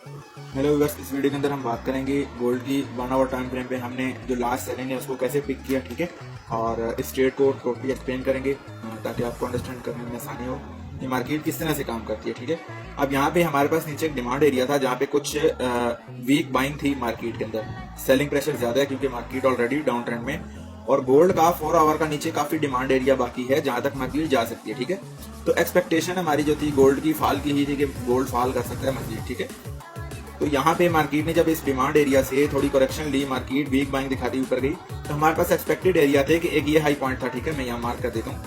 Hello viewers, इस video के अंदर हम बात करेंगे गोल्ड की 1 आवर टाइम फ्रेम पे हमने जो लास्ट सेलिंग है उसको कैसे पिक किया, ठीक है। और इस ट्रेड को टोटली एक्सप्लेन करेंगे ताकि आपको अंडरस्टैंड करने में आसानी हो कि मार्केट किस तरह से काम करती है, ठीक है। अब यहाँ पे हमारे पास नीचे एक डिमांड एरिया था जहाँ पे कुछ वीक बाइंग थी मार्केट के अंदर। सेलिंग प्रेशर ज्यादा है क्योंकि मार्केट ऑलरेडी डाउन ट्रेंड में, और गोल्ड का 4 आवर का नीचे काफी डिमांड एरिया बाकी है जहां तक मार्केट जा सकती है, ठीक है। तो एक्सपेक्टेशन हमारी जो थी गोल्ड की फॉल की ही थी कि गोल्ड फॉल कर सकता है मार्केट, ठीक है। तो यहाँ पे मार्केट ने जब इस डिमांड एरिया से थोड़ी करेक्शन ली, मार्केट वीक बाइंग दिखाती ऊपर गई, तो हमारे पास एक्सपेक्टेड एरिया थे कि एक ये हाई पॉइंट था, ठीक है। मैं यहाँ मार्क कर देता हूँ,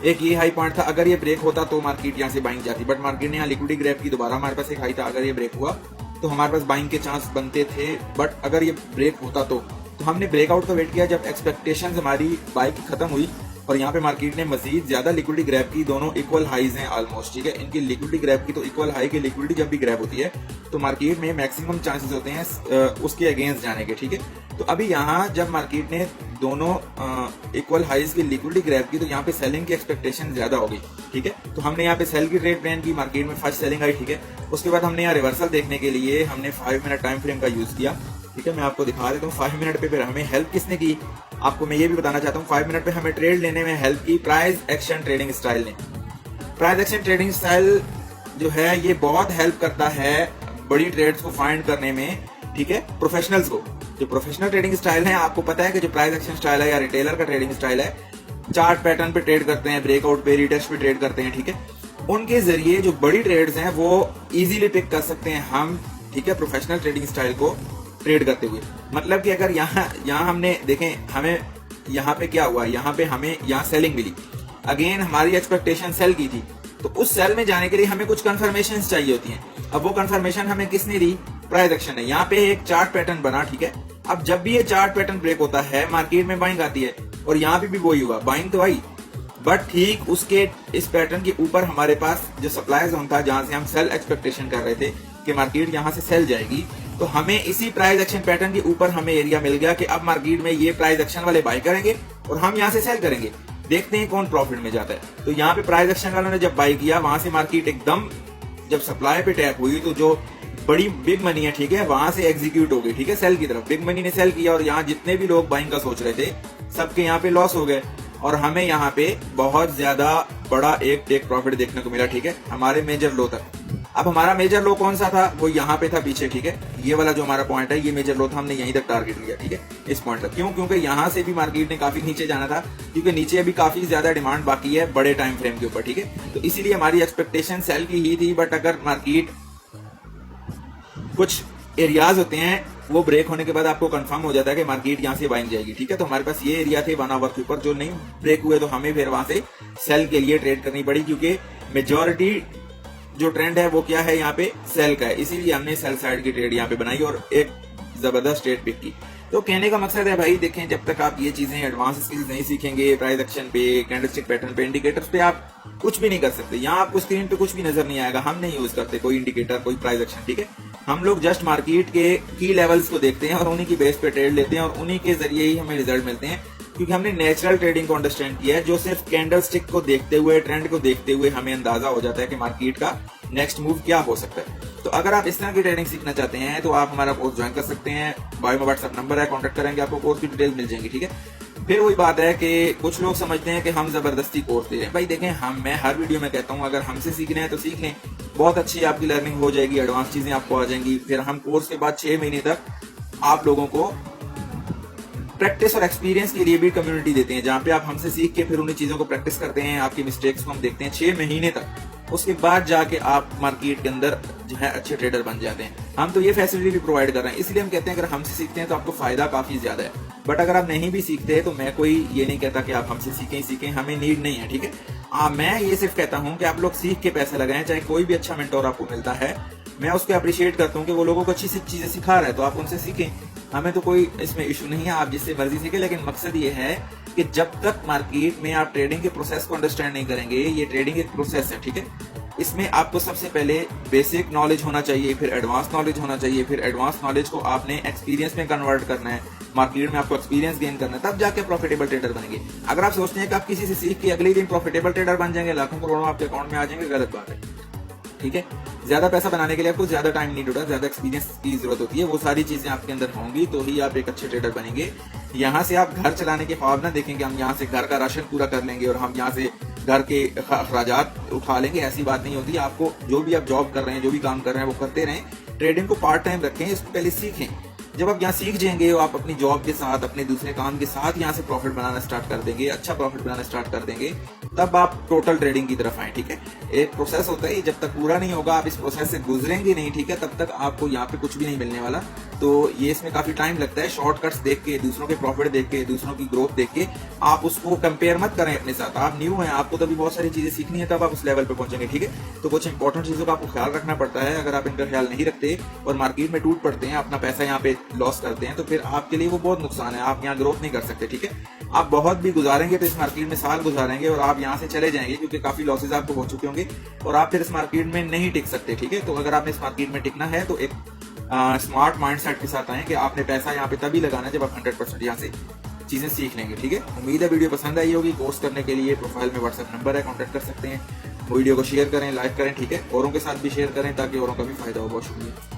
एक ये हाई पॉइंट था। अगर ये ब्रेक होता तो मार्केट यहाँ से बाइंग जाती, बट मार्केट ने यहाँ लिक्विडिटी ग्रैब की। दोबारा हमारे पास एक हाई था, अगर ये ब्रेक हुआ तो हमारे पास बाइंग के चांस बनते थे, बट अगर ये ब्रेक होता तो हमने ब्रेकआउट का वेट किया। जब एक्सपेक्टेशन हमारी बाई की खत्म हुई और यहाँ पे मार्केट ने मजीद ज्यादा लिक्विडिटी ग्रैब की, दोनों इक्वल हाईज हैं ऑलमोस्ट, ठीक है। इनकी लिक्विडिटी ग्रैब की तो इक्वल हाई की लिक्विडिटी जब भी ग्रैब होती है तो मार्केट में मैक्सिमम चांसेस होते हैं उसके अगेंस्ट जाने के, ठीक है। तो अभी यहाँ जब मार्केट ने दोनों इक्वल हाईज की लिक्विडिटी ग्रैब की तो यहाँ पे सेलिंग की एक्सपेक्टेशन ज्यादा होगी, ठीक है। तो हमने यहाँ पे सेल की ट्रेड प्लान की, मार्केट में फर्स्ट सेलिंग आई, ठीक है। उसके बाद हमने यहाँ रिवर्सल देखने के लिए हमने 5 मिनट टाइम फ्रेम का यूज किया, ठीक है। मैं आपको दिखा देता हूँ 5 मिनट पे फिर हमें हेल्प किसने की, आपको मैं ये भी बताना चाहता हूँ। 5 मिनट पे हमें ट्रेड लेने में हेल्प की प्राइस एक्शन ट्रेडिंग स्टाइल ने। प्राइस एक्शन ट्रेडिंग स्टाइल जो है ये बहुत हेल्प करता है बड़ी ट्रेड्स को फाइंड करने में, ठीक है, प्रोफेशनल्स को। जो प्रोफेशनल ट्रेडिंग स्टाइल है, आपको पता है कि जो प्राइस एक्शन स्टाइल है या रिटेलर का ट्रेडिंग स्टाइल है, चार्ट पैटर्न पे ट्रेड करते हैं, ब्रेकआउट पे, रिटेस्ट पे ट्रेड करते हैं, ठीक है। उनके जरिए जो बड़ी ट्रेड्स हैं वो इजीली पिक कर सकते हैं हम, ठीक है, प्रोफेशनल ट्रेडिंग स्टाइल को ट्रेड करते हुए। मतलब कि अगर यहाँ हमने देखें, हमें यहाँ पे क्या हुआ, यहाँ पे हमें यहाँ सेलिंग मिली, अगेन हमारी एक्सपेक्टेशन सेल की थी, तो उस सेल में जाने के लिए हमें कुछ कंफर्मेशन चाहिए होती हैं। अब वो कंफर्मेशन हमें किसने दी, प्राइस एक्शन है। यहाँ पे एक चार्ट पैटर्न बना, ठीक है। अब जब भी ये चार्ट पैटर्न ब्रेक होता है मार्केट में बाइंग आती है, और यहाँ पे भी वही हुआ, बाइंग तो आई, बट ठीक उसके इस पैटर्न के ऊपर हमारे पास जो सप्लाई जोन था जहां से हम सेल एक्सपेक्टेशन कर रहे थे कि मार्केट यहाँ से सेल जाएगी, तो हमें इसी प्राइस एक्शन पैटर्न के ऊपर हमें एरिया मिल गया कि अब मार्केट में ये प्राइस एक्शन वाले बाय करेंगे और हम यहाँ से सेल करेंगे, देखते हैं कौन प्रॉफिट में जाता है। तो यहाँ पे प्राइस एक्शन वालों ने जब बाय किया, वहां से मार्केट एकदम जब सप्लाई पे टैप हुई तो जो बड़ी बिग मनी है, ठीक है, वहां से एग्जीक्यूट हो गई, ठीक है, सेल की तरफ। बिग मनी ने सेल किया और यहाँ जितने भी लोग बाइंग का सोच रहे थे सबके यहाँ पे लॉस हो गए, और हमें यहाँ पे बहुत ज्यादा बड़ा एक टेक प्रॉफिट देखने को मिला, ठीक है, हमारे मेजर लो तक। अब हमारा मेजर लो कौन सा था, वो यहाँ पे था पीछे, ठीक है। ये वाला जो हमारा पॉइंट है, ये मेजर लो था, हमने यहीं तक टारगेट लिया, ठीक है, इस पॉइंट तक। क्यों? क्योंकि यहाँ से भी मार्केट ने काफी नीचे जाना था, क्योंकि नीचे अभी काफी ज्यादा डिमांड बाकी है बड़े टाइम फ्रेम के ऊपर, ठीक है। तो इसीलिए हमारी एक्सपेक्टेशन सेल की ही थी, बट अगर मार्केट कुछ एरियाज होते हैं वो ब्रेक होने के बाद आपको कंफर्म हो जाता है कि मार्केट यहाँ से बाइंग जाएगी, ठीक है। तो हमारे पास ये एरिया थे 1 आवर के ऊपर जो नहीं ब्रेक हुए, तो हमें फिर वहां से सेल के लिए ट्रेड करनी पड़ी, क्योंकि मेजोरिटी जो ट्रेंड है वो क्या है, यहाँ पे सेल का है। इसीलिए हमने सेल साइड की ट्रेड यहाँ पे बनाई और एक जबरदस्त ट्रेड पिक की। तो कहने का मकसद है भाई, देखें, जब तक आप ये चीजें एडवांस स्किल्स नहीं सीखेंगे, प्राइस एक्शन पे, कैंडलस्टिक पैटर्न पे, इंडिकेटर्स पे आप कुछ भी नहीं कर सकते। यहाँ आपको स्क्रीन पे कुछ भी नजर नहीं आएगा, हम नहीं यूज करते कोई इंडिकेटर, कोई प्राइस एक्शन, ठीक है। हम लोग जस्ट मार्केट के की लेवल्स को देखते हैं और उन्हीं की बेस पे ट्रेड लेते हैं, और उन्हीं के जरिए ही हमें रिजल्ट मिलते हैं, क्योंकि हमने नेचुरल ट्रेडिंग को अंडरस्टैंड किया है, जो सिर्फ कैंडल स्टिक को देखते हुए, ट्रेंड को देखते हुए हमें अंदाजा हो जाता है कि मार्केट का नेक्स्ट मूव क्या हो सकता है। तो अगर आप इस तरह की ट्रेडिंग सीखना चाहते हैं तो आप हमारा कोर्स ज्वाइन कर सकते हैं। बायो में व्हाट्सएप नंबर है, कॉन्टेक्ट करेंगे, आपको कोर्स की डिटेल मिल जाएंगी, ठीक है। फिर वही बात है कि कुछ लोग समझते हैं कि हम जबरदस्ती कोर्स दे रहे हैं। भाई देखें, मैं हर वीडियो में कहता हूँ अगर हमसे सीखना है तो सीख लें, बहुत अच्छी आपकी लर्निंग हो जाएगी, एडवांस चीजें आपको आ जाएंगी। फिर हम कोर्स के बाद 6 महीने तक आप लोगों को प्रैक्टिस और एक्सपीरियंस के लिए भी कम्युनिटी देते हैं, जहाँ पे आप हमसे सीख के फिर उन्हीं चीजों को प्रैक्टिस करते हैं, आपकी मिस्टेक्स को हम देखते हैं 6 महीने तक। उसके बाद जाके आप मार्केट के अंदर जो है अच्छे ट्रेडर बन जाते हैं। हम तो ये फैसिलिटी भी प्रोवाइड कर रहे हैं, इसलिए हम कहते हैं अगर हमसे सीखते हैं तो आपको फायदा काफी ज्यादा है। बट अगर आप नहीं भी सीखते तो मैं कोई ये नहीं कहता कि आप हमसे सीखें, हमें नीड नहीं है, ठीक है। मैं ये सिर्फ कहता हूँ कि आप लोग सीख के पैसे लगाएं। चाहे कोई भी अच्छा मेंटोर आपको मिलता है, मैं उसको अप्रिशिएट करता हूँ कि वो लोगों को अच्छी सी चीजें सिखा रहा है, तो आप उनसे सीखें, हमें तो कोई इसमें इशू नहीं है, आप जिससे मर्जी सीखें। लेकिन मकसद ये है कि जब तक मार्केट में आप ट्रेडिंग के प्रोसेस को अंडरस्टैंड नहीं करेंगे, ये ट्रेडिंग एक प्रोसेस है, ठीक है। इसमें आपको सबसे पहले बेसिक नॉलेज होना चाहिए, फिर एडवांस नॉलेज होना चाहिए, फिर एडवांस नॉलेज को आपने एक्सपीरियंस में कन्वर्ट करना है, मार्केट में आपको एक्सपीरियंस गेन करना है, तब जाके प्रॉफिटेबल ट्रेडर बनेंगे। अगर आप सोचते हैं कि आप किसी से सीख के अगले दिन प्रॉफिटेबल ट्रेडर बन जाएंगे, लाखों करोड़ों आपके अकाउंट में आ जाएंगे, गलत बात है। ठीक है। ज्यादा पैसा बनाने के लिए आपको ज्यादा टाइम नहीं होता, ज्यादा एक्सपीरियंस की जरूरत होती है। वो सारी चीजें आपके अंदर होंगी तो ही आप एक अच्छे ट्रेडर बनेंगे। यहाँ से आप घर चलाने के ख्वाब ना देखेंगे, हम यहाँ से घर का राशन पूरा कर लेंगे और हम यहाँ से घर के अखराजात उठा लेंगे, ऐसी बात नहीं होती। आपको जो भी आप जॉब कर रहे हैं, जो भी काम कर रहे हैं वो करते रहें, ट्रेडिंग को पार्ट टाइम रखें, इसको पहले सीखें। जब आप यहाँ सीख जाएंगे आप अपनी जॉब के साथ, अपने दूसरे काम के साथ यहाँ से प्रॉफिट बनाना स्टार्ट कर देंगे, अच्छा प्रॉफिट बनाना स्टार्ट कर देंगे, तब आप टोटल ट्रेडिंग की तरफ आए। ठीक है, एक प्रोसेस होता है, जब तक पूरा नहीं होगा, आप इस प्रोसेस से गुजरेंगे नहीं, ठीक है, तब तक आपको यहाँ पे कुछ भी नहीं मिलने वाला। तो ये इसमें काफी टाइम लगता है। शॉर्टकट्स देख के, दूसरों के प्रॉफिट देख के, दूसरों की ग्रोथ देख के आप उसको कंपेयर मत करें अपने साथ। आप न्यू हैं, आपको तभी बहुत सारी चीजें सीखनी है, तब आप उस लेवल पे पहुंचेंगे। ठीक है, तो कुछ इंपॉर्टेंट चीजों का आपको ख्याल रखना पड़ता है। अगर आप इनका ख्याल नहीं रखते और मार्केट में टूट पड़ते हैं, अपना पैसा यहाँ पे लॉस करते हैं, तो फिर आपके लिए वो बहुत नुकसान है। आप यहाँ ग्रोथ नहीं कर सकते। ठीक है, आप बहुत भी गुजारेंगे तो इस मार्केट में साल गुजारेंगे और आप यहाँ से चले जाएंगे, क्योंकि काफी लॉसेज आपको हो चुके होंगे और आप फिर इस मार्केट में नहीं टिक सकते। ठीक है, तो अगर आपने इस मार्केट में टिकना है तो एक स्मार्ट माइंडसेट के साथ आए कि आपने पैसा यहाँ पे तभी लगाना है जब आप 100% यहाँ से चीजें सीख लेंगे। ठीक है, उम्मीद है वीडियो पसंद आई होगी। कोर्स करने के लिए प्रोफाइल में व्हाट्सएप नंबर है, कांटेक्ट कर सकते हैं। वीडियो को शेयर करें, लाइक करें, ठीक है, औरों के साथ भी शेयर करें ताकि औरों का भी फायदा हो। बहुत शुक्रिया।